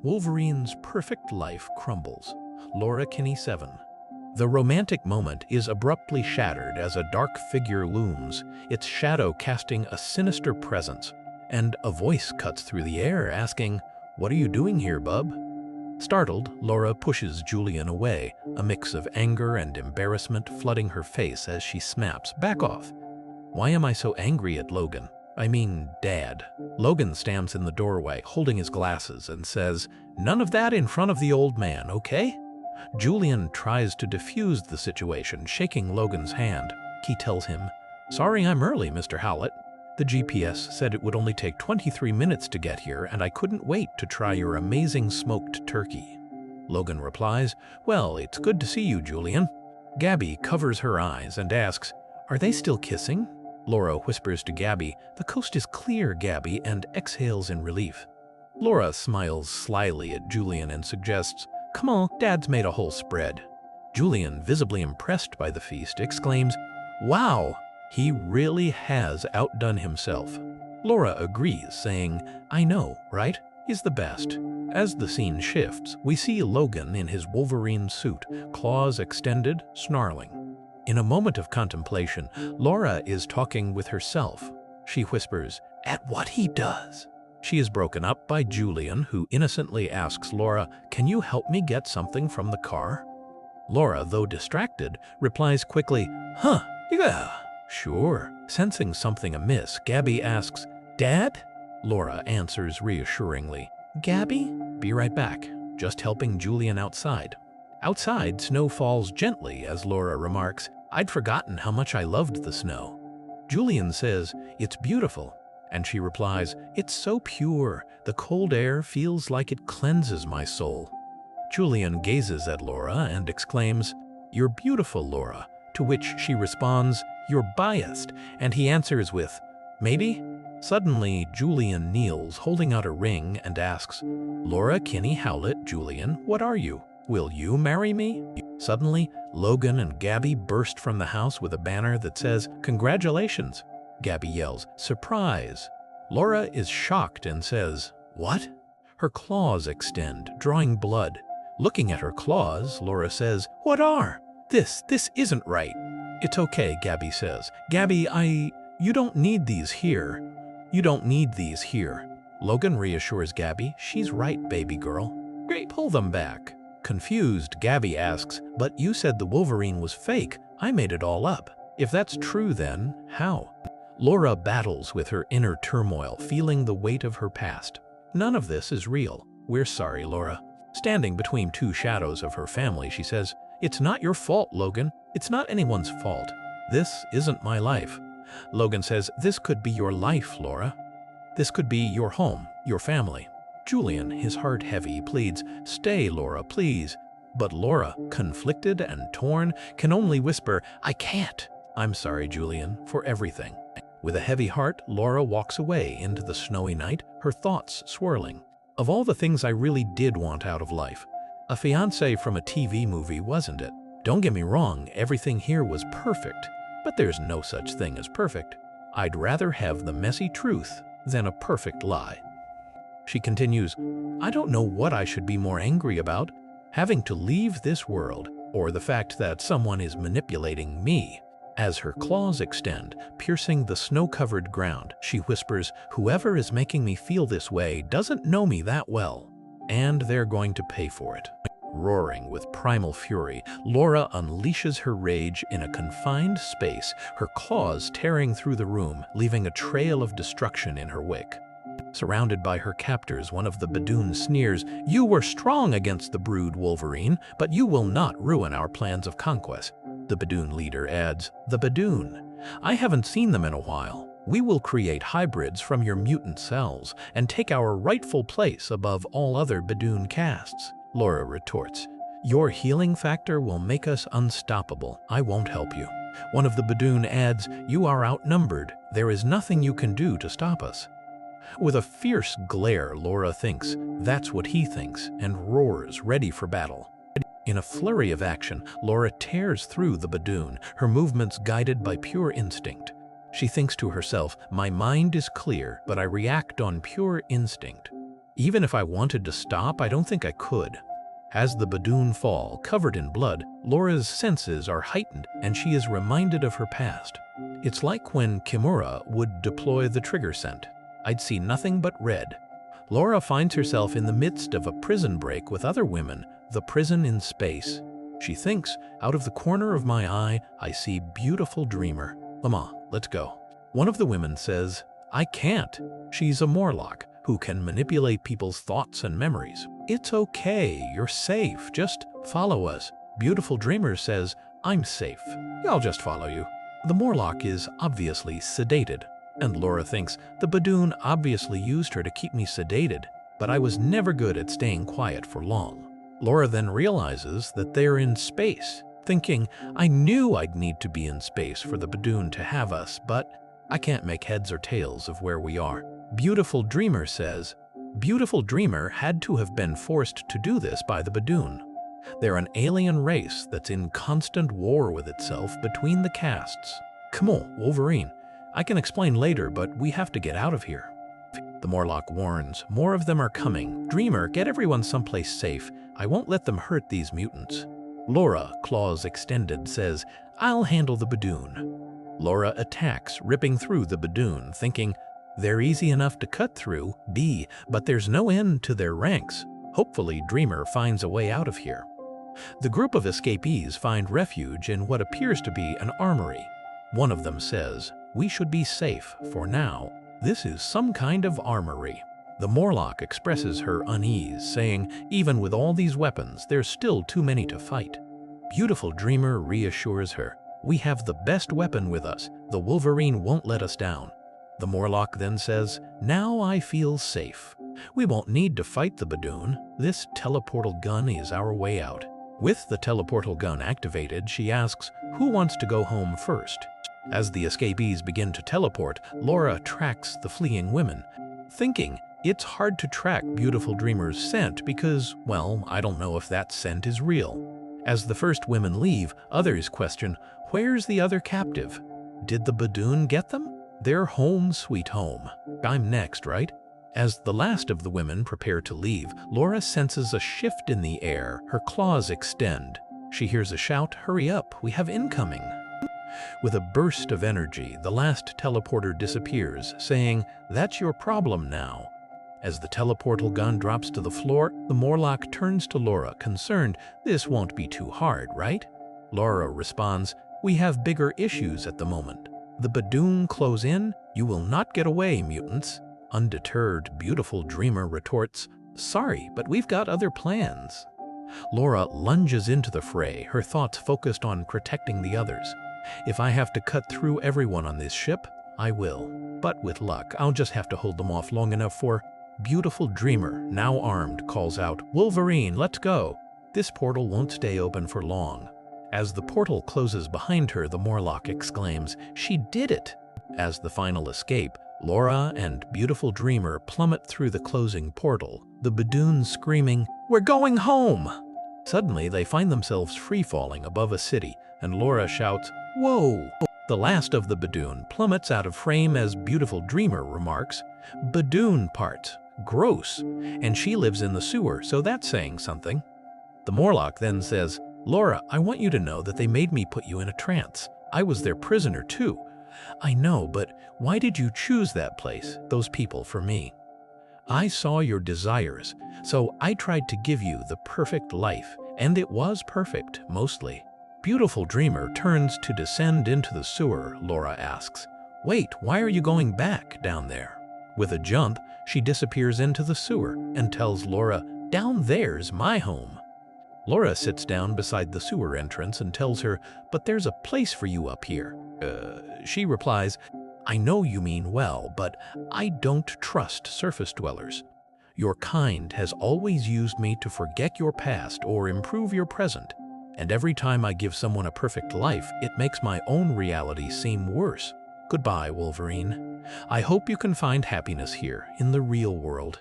Wolverine's perfect life crumbles. Laura Kinney 7. The romantic moment is abruptly shattered as a dark figure looms, its shadow casting a sinister presence, and a voice cuts through the air asking, "What are you doing here, bub?" Startled, Laura pushes Julian away, a mix of anger and embarrassment flooding her face as she snaps, "Back off." "Why am I so angry at Logan? I mean, Dad." Logan stands in the doorway, holding his glasses, and says, "None of that in front of the old man, okay?" Julian tries to defuse the situation, shaking Logan's hand. He tells him, "Sorry I'm early, Mr. Howlett. The GPS said it would only take 23 minutes to get here, and I couldn't wait to try your amazing smoked turkey." Logan replies, "Well, it's good to see you, Julian." Gabby covers her eyes and asks, "Are they still kissing?" Laura whispers to Gabby, "The coast is clear, Gabby," and exhales in relief. Laura smiles slyly at Julian and suggests, "Come on, Dad's made a whole spread." Julian, visibly impressed by the feast, exclaims, "Wow, he really has outdone himself." Laura agrees, saying, "I know, right? He's the best." As the scene shifts, we see Logan in his Wolverine suit, claws extended, snarling. In a moment of contemplation, Laura is talking with herself. She whispers, "At what he does." She is broken up by Julian, who innocently asks Laura, "Can you help me get something from the car?" Laura, though distracted, replies quickly, "Huh, yeah, sure." Sensing something amiss, Gabby asks, "Dad?" Laura answers reassuringly, "Gabby? Be right back, just helping Julian outside." Outside, snow falls gently as Laura remarks, "I'd forgotten how much I loved the snow." Julian says, "It's beautiful." And she replies, "It's so pure, the cold air feels like it cleanses my soul." Julian gazes at Laura and exclaims, "You're beautiful, Laura," to which she responds, "You're biased," and he answers with, "Maybe?" Suddenly, Julian kneels, holding out a ring, and asks, "Laura Kinney Howlett, Julian, what are you? Will you marry me?" Suddenly, Logan and Gabby burst from the house with a banner that says, "Congratulations." Gabby yells, "Surprise!" Laura is shocked and says, "What?" Her claws extend, drawing blood. Looking at her claws, Laura says, "What are? This isn't right." "It's okay," Gabby says. "Gabby, you don't need these here. You don't need these here." Logan reassures Gabby, "She's right, baby girl." "Great, pull them back." Confused, Gabby asks, "But you said the Wolverine was fake. I made it all up. If that's true, then how?" Laura battles with her inner turmoil, feeling the weight of her past. "None of this is real. We're sorry, Laura." Standing between two shadows of her family, she says, "It's not your fault, Logan. It's not anyone's fault. This isn't my life." Logan says, "This could be your life, Laura. This could be your home, your family." Julian, his heart heavy, pleads, "Stay, Laura, please." But Laura, conflicted and torn, can only whisper, "I can't. I'm sorry, Julian, for everything." With a heavy heart, Laura walks away into the snowy night, her thoughts swirling. Of all the things I really did want out of life, a fiancé from a TV movie wasn't it. Don't get me wrong, everything here was perfect, but there's no such thing as perfect. I'd rather have the messy truth than a perfect lie. She continues, "I don't know what I should be more angry about, having to leave this world, or the fact that someone is manipulating me." As her claws extend, piercing the snow-covered ground, she whispers, "Whoever is making me feel this way doesn't know me that well, and they're going to pay for it." Roaring with primal fury, Laura unleashes her rage in a confined space, her claws tearing through the room, leaving a trail of destruction in her wake. Surrounded by her captors, one of the Badoon sneers, "You were strong against the brood, Wolverine, but you will not ruin our plans of conquest." The Badoon leader adds, "The Badoon? I haven't seen them in a while. We will create hybrids from your mutant cells and take our rightful place above all other Badoon castes." Laura retorts, "Your healing factor will make us unstoppable. I won't help you." One of the Badoon adds, "You are outnumbered. There is nothing you can do to stop us." With a fierce glare, Laura thinks, "That's what he thinks," and roars, ready for battle. In a flurry of action, Laura tears through the Badoon, her movements guided by pure instinct. She thinks to herself, "My mind is clear, but I react on pure instinct." Even if I wanted to stop, I don't think I could. As the Badoon fall, covered in blood, Laura's senses are heightened and she is reminded of her past. It's like when Kimura would deploy the trigger scent. I'd see nothing but red. Laura finds herself in the midst of a prison break with other women, the prison in space. She thinks, out of the corner of my eye, I see beautiful dreamer. Mama, let's go. One of the women says, I can't. She's a Morlock who can manipulate people's thoughts and memories. It's okay, you're safe, just follow us. Beautiful Dreamer says, I'm safe. I'll just follow you. The Morlock is obviously sedated, and Laura thinks the Badoon obviously used her to keep me sedated, but I was never good at staying quiet for long. Laura then realizes that they're in space, thinking, I knew I'd need to be in space for the Badoon to have us, but I can't make heads or tails of where we are. Beautiful Dreamer says, Beautiful Dreamer had to have been forced to do this by the Badoon. They're an alien race that's in constant war with itself between the castes. Come on, Wolverine. I can explain later, but we have to get out of here. The Morlock warns, more of them are coming. Dreamer, get everyone someplace safe. I won't let them hurt these mutants. Laura, claws extended, says, I'll handle the Badoon. Laura attacks, ripping through the Badoon, thinking, they're easy enough to cut through, but there's no end to their ranks. Hopefully, Dreamer finds a way out of here. The group of escapees find refuge in what appears to be an armory. One of them says, we should be safe for now. This is some kind of armory. The Morlock expresses her unease, saying, even with all these weapons, there's still too many to fight. Beautiful Dreamer reassures her, we have the best weapon with us. The Wolverine won't let us down. The Morlock then says, now I feel safe. We won't need to fight the Badoon. This teleportal gun is our way out. With the teleportal gun activated, she asks, who wants to go home first? As the escapees begin to teleport, Laura tracks the fleeing women, thinking it's hard to track Beautiful Dreamer's scent because, well, I don't know if that scent is real. As the first women leave, others question, where's the other captive? Did the Badoon get them? They're home sweet home. I'm next, right? As the last of the women prepare to leave, Laura senses a shift in the air. Her claws extend. She hears a shout, hurry up, we have incoming. With a burst of energy, the last teleporter disappears, saying, that's your problem now. As the teleportal gun drops to the floor, the Morlock turns to Laura, concerned, this won't be too hard, right? Laura responds, we have bigger issues at the moment. The Badoon close in, you will not get away, mutants. Undeterred, Beautiful Dreamer retorts, sorry, but we've got other plans. Laura lunges into the fray, her thoughts focused on protecting the others. If I have to cut through everyone on this ship, I will. But with luck, I'll just have to hold them off long enough for Beautiful Dreamer, now armed, calls out, Wolverine, let's go. This portal won't stay open for long. As the portal closes behind her, the Morlock exclaims, she did it! As the final escape, Laura and Beautiful Dreamer plummet through the closing portal, the Badoon screaming, we're going home! Suddenly, they find themselves free-falling above a city, and Laura shouts, whoa! The last of the Badoon plummets out of frame as Beautiful Dreamer remarks, Badoon parts, gross, and she lives in the sewer, so that's saying something. The Morlock then says, Laura, I want you to know that they made me put you in a trance. I was their prisoner too. I know, but why did you choose that place, those people, for me? I saw your desires, so I tried to give you the perfect life, and it was perfect, mostly. Beautiful Dreamer turns to descend into the sewer. Laura asks, wait, why are you going back down there? With a jump, she disappears into the sewer and tells Laura, down there's my home. Laura sits down beside the sewer entrance and tells her, but there's a place for you up here. She replies, I know you mean well, but I don't trust surface dwellers. Your kind has always used me to forget your past or improve your present, and every time I give someone a perfect life, it makes my own reality seem worse. Goodbye, Wolverine. I hope you can find happiness here in the real world.